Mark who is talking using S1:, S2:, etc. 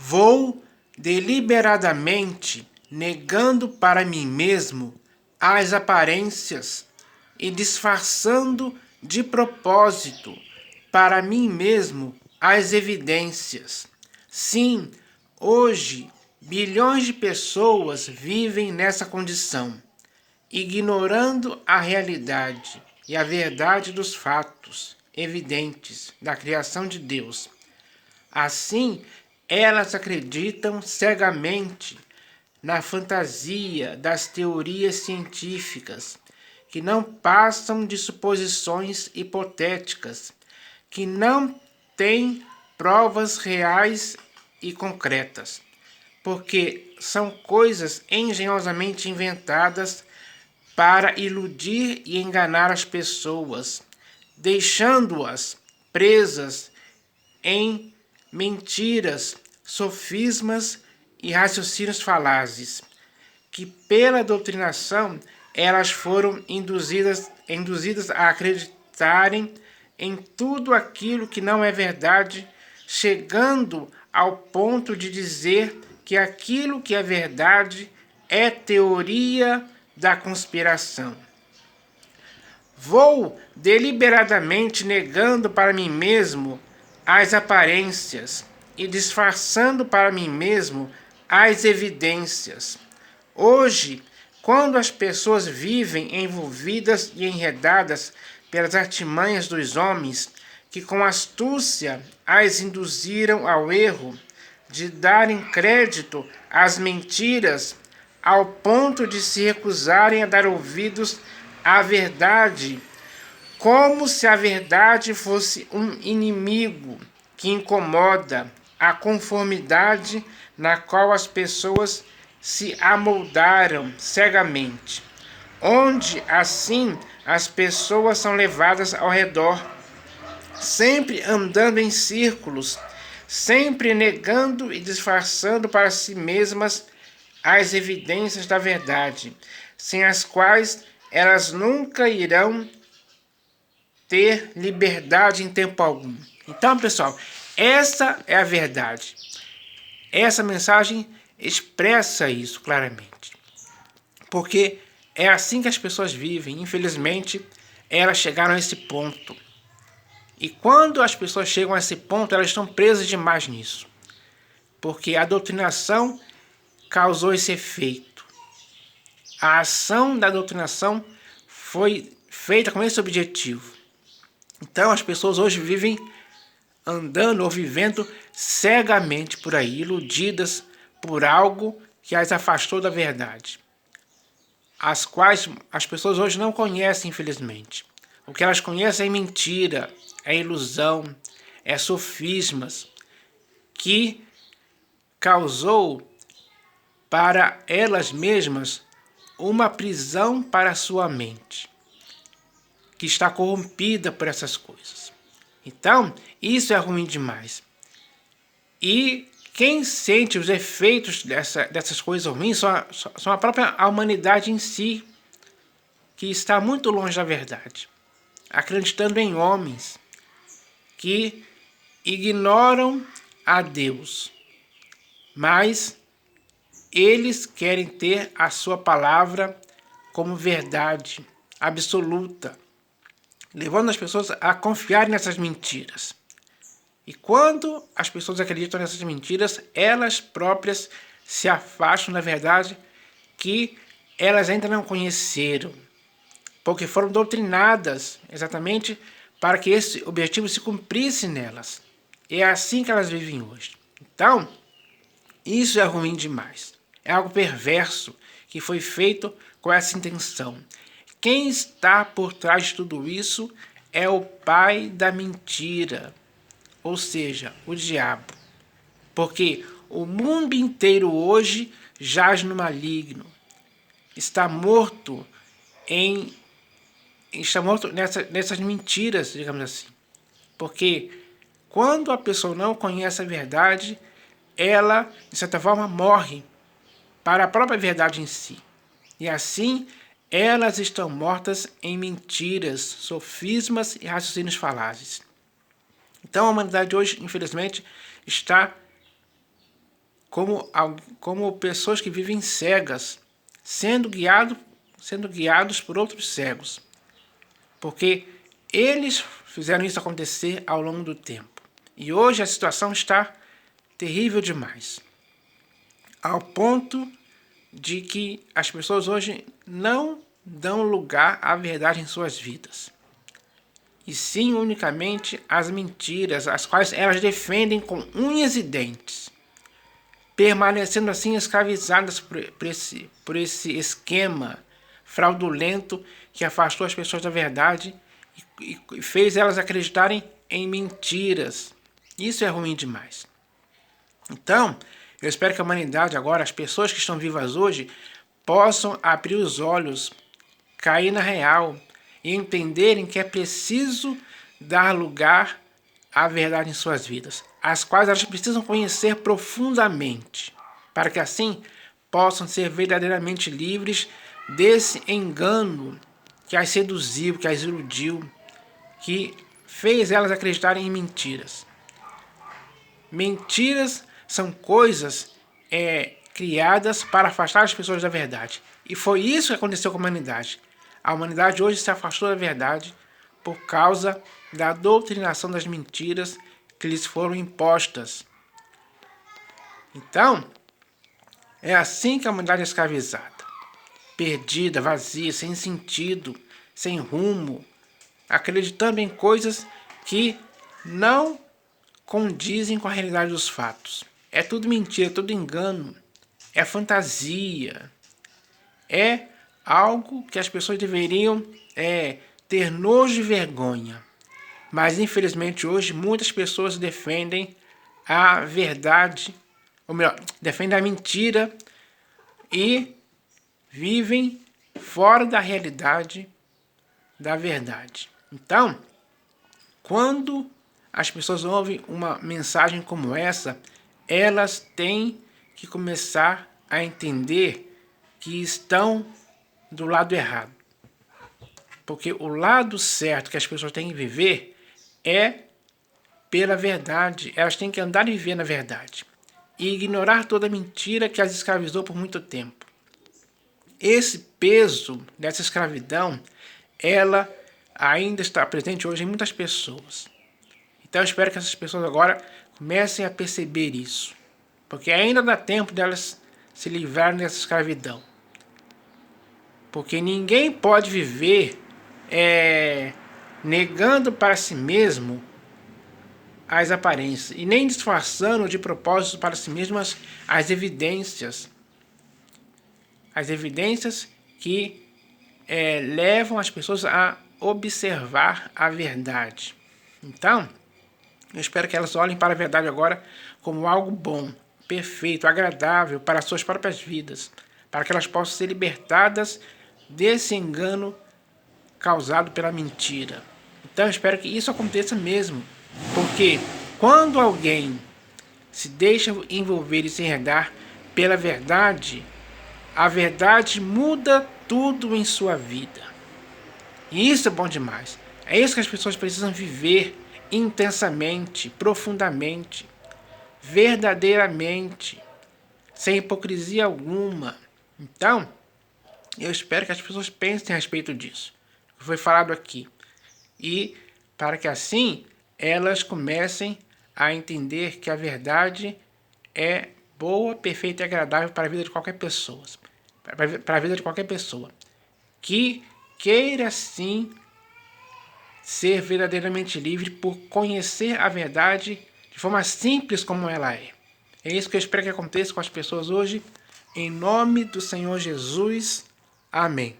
S1: Vou deliberadamente negando para mim mesmo as aparências e disfarçando de propósito para mim mesmo as evidências. Sim, hoje bilhões de pessoas vivem nessa condição, ignorando a realidade e a verdade dos fatos evidentes da criação de Deus. Assim, elas acreditam cegamente na fantasia das teorias científicas, que não passam de suposições hipotéticas, que não têm provas reais e concretas, porque são coisas engenhosamente inventadas para iludir e enganar as pessoas, deixando-as presas em mentiras, sofismas e raciocínios falazes, que pela doutrinação elas foram induzidas a acreditarem em tudo aquilo que não é verdade, chegando ao ponto de dizer que aquilo que é verdade é teoria da conspiração. Vou deliberadamente negando para mim mesmo as aparências e disfarçando para mim mesmo as evidências. Hoje, quando as pessoas vivem envolvidas e enredadas pelas artimanhas dos homens, que com astúcia as induziram ao erro de darem crédito às mentiras, ao ponto de se recusarem a dar ouvidos à verdade, como se a verdade fosse um inimigo que incomoda a conformidade na qual as pessoas se amoldaram cegamente, onde assim as pessoas são levadas ao redor, sempre andando em círculos, sempre negando e disfarçando para si mesmas as evidências da verdade, sem as quais elas nunca irão ter liberdade em tempo algum. Então, pessoal, essa é a verdade. Essa mensagem expressa isso claramente. Porque é assim que as pessoas vivem. Infelizmente, elas chegaram a esse ponto. E quando as pessoas chegam a esse ponto, elas estão presas demais nisso. Porque a doutrinação causou esse efeito. A ação da doutrinação foi feita com esse objetivo. Então as pessoas hoje vivem andando ou vivendo cegamente por aí, iludidas por algo que as afastou da verdade, as quais as pessoas hoje não conhecem, infelizmente. O que elas conhecem é mentira, é ilusão, é sofismas, que causou para elas mesmas uma prisão para a sua mente, que está corrompida por essas coisas. Então, isso é ruim demais. E quem sente os efeitos dessas coisas ruins são a própria humanidade em si, que está muito longe da verdade, acreditando em homens que ignoram a Deus, mas eles querem ter a sua palavra como verdade absoluta, levando as pessoas a confiarem nessas mentiras. E quando as pessoas acreditam nessas mentiras, elas próprias se afastam da verdade que elas ainda não conheceram, porque foram doutrinadas exatamente para que esse objetivo se cumprisse nelas. E é assim que elas vivem hoje. Então, isso é ruim demais. É algo perverso que foi feito com essa intenção. Quem está por trás de tudo isso é o pai da mentira, ou seja, o diabo. Porque o mundo inteiro hoje jaz no maligno. Está morto nessas mentiras, digamos assim. Porque quando a pessoa não conhece a verdade, ela, de certa forma, morre para a própria verdade em si. E assim, elas estão mortas em mentiras, sofismas e raciocínios falazes. Então a humanidade hoje, infelizmente, está como pessoas que vivem cegas, sendo guiados por outros cegos, porque eles fizeram isso acontecer ao longo do tempo. E hoje a situação está terrível demais, ao ponto de que as pessoas hoje não dão lugar à verdade em suas vidas, e sim unicamente às mentiras, as quais elas defendem com unhas e dentes, permanecendo assim escravizadas por esse esquema fraudulento que afastou as pessoas da verdade e fez elas acreditarem em mentiras. Isso é ruim demais. Então, eu espero que a humanidade agora, as pessoas que estão vivas hoje, possam abrir os olhos, cair na real e entenderem que é preciso dar lugar à verdade em suas vidas, as quais elas precisam conhecer profundamente, para que assim possam ser verdadeiramente livres desse engano que as seduziu, que as iludiu, que fez elas acreditarem em mentiras. Mentiras são coisas criadas para afastar as pessoas da verdade. E foi isso que aconteceu com a humanidade. A humanidade hoje se afastou da verdade por causa da doutrinação das mentiras que lhes foram impostas. Então, é assim que a humanidade é escravizada. Perdida, vazia, sem sentido, sem rumo, acreditando em coisas que não condizem com a realidade dos fatos. É tudo mentira, é tudo engano, é fantasia, é algo que as pessoas deveriam ter nojo e vergonha. Mas infelizmente hoje muitas pessoas defendem a verdade, ou melhor, defendem a mentira e vivem fora da realidade da verdade. Então, quando as pessoas ouvem uma mensagem como essa, elas têm que começar a entender que estão do lado errado. Porque o lado certo que as pessoas têm que viver é pela verdade. Elas têm que andar e viver na verdade. E ignorar toda a mentira que as escravizou por muito tempo. Esse peso dessa escravidão, ela ainda está presente hoje em muitas pessoas. Então eu espero que essas pessoas agora comecem a perceber isso. Porque ainda dá tempo delas se livrarem dessa escravidão. Porque ninguém pode viver negando para si mesmo as aparências e nem disfarçando de propósito para si mesmas as evidências. As evidências que levam as pessoas a observar a verdade. Então, eu espero que elas olhem para a verdade agora como algo bom, perfeito, agradável para as suas próprias vidas, para que elas possam ser libertadas desse engano causado pela mentira. Então eu espero que isso aconteça mesmo, porque quando alguém se deixa envolver e se enredar pela verdade, a verdade muda tudo em sua vida. E isso é bom demais. É isso que as pessoas precisam viver intensamente, profundamente, verdadeiramente, sem hipocrisia alguma. Então, eu espero que as pessoas pensem a respeito disso, que foi falado aqui. E para que assim elas comecem a entender que a verdade é boa, perfeita e agradável para a vida de qualquer pessoa. Para a vida de qualquer pessoa. Que queira sim ser verdadeiramente livre por conhecer a verdade de forma simples como ela é. É isso que eu espero que aconteça com as pessoas hoje. Em nome do Senhor Jesus. Amém.